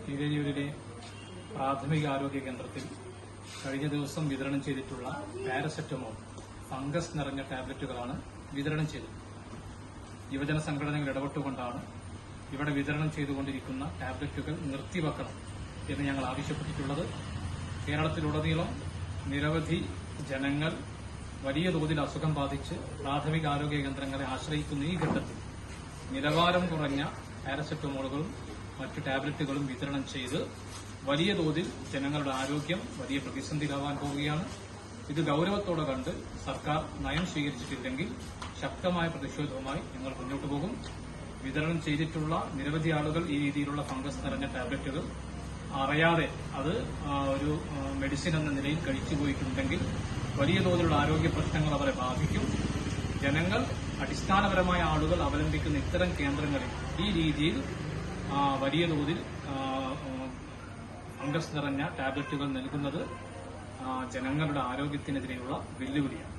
കീഴരിയൂരിലെ പ്രാഥമിക ആരോഗ്യ കേന്ദ്രത്തിൽ കഴിഞ്ഞ ദിവസം വിതരണം ചെയ്തിട്ടുള്ള പാരസെറ്റമോൾ ഫംഗസ് നിറഞ്ഞ ടാബ്ലറ്റുകളാണ് വിതരണം ചെയ്തത്. യുവജന സംഘടനകൾ ഇടപെട്ടുകൊണ്ടാണ് ഇവിടെ വിതരണം ചെയ്തുകൊണ്ടിരിക്കുന്ന ടാബ്ലറ്റുകൾ നിർത്തിവെക്കണം എന്ന് ഞങ്ങൾ ആവശ്യപ്പെട്ടിട്ടുള്ളത്. കേരളത്തിലുടനീളം നിരവധി ജനങ്ങൾ വലിയ തോതിൽ അസുഖം ബാധിച്ച് പ്രാഥമിക ആരോഗ്യ കേന്ദ്രങ്ങളെ ആശ്രയിക്കുന്ന ഈ ഘട്ടത്തിൽ നിലവാരം കുറഞ്ഞ പാരസെറ്റമോളുകളും മറ്റു ടാബ്ലറ്റുകളും വിതരണം ചെയ്ത് വലിയ തോതിൽ ജനങ്ങളുടെ ആരോഗ്യം വലിയ പ്രതിസന്ധിയിലാവാൻ പോവുകയാണ്. ഇത് ഗൌരവത്തോടെ കണ്ട് സർക്കാർ നയം സ്വീകരിച്ചിട്ടില്ലെങ്കിൽ ശക്തമായ പ്രതിഷേധവുമായി ഞങ്ങൾ മുന്നോട്ട് പോകും. വിതരണം ചെയ്തിട്ടുള്ള നിരവധി ആളുകൾ ഈ രീതിയിലുള്ള ഫംഗസ് നിറഞ്ഞ ടാബ്ലറ്റുകൾ അറിയാതെ അത് ഒരു മെഡിസിൻ എന്ന നിലയിൽ കഴിച്ചുപോയിട്ടുണ്ടെങ്കിൽ വലിയ തോതിലുള്ള ആരോഗ്യ പ്രശ്നങ്ങൾ അവരെ ബാധിക്കും. ജനങ്ങൾ അടിസ്ഥാനപരമായ ആളുകൾ അവലംബിക്കുന്ന ഇത്തരം കേന്ദ്രങ്ങളിൽ ഈ രീതിയിൽ വലിയ തോതിൽ ഫംഗസ് നിറഞ്ഞ ടാബ്ലറ്റുകൾ നൽകുന്നത് ജനങ്ങളുടെ ആരോഗ്യത്തിനെതിരെയുള്ള വെല്ലുവിളിയാണ്.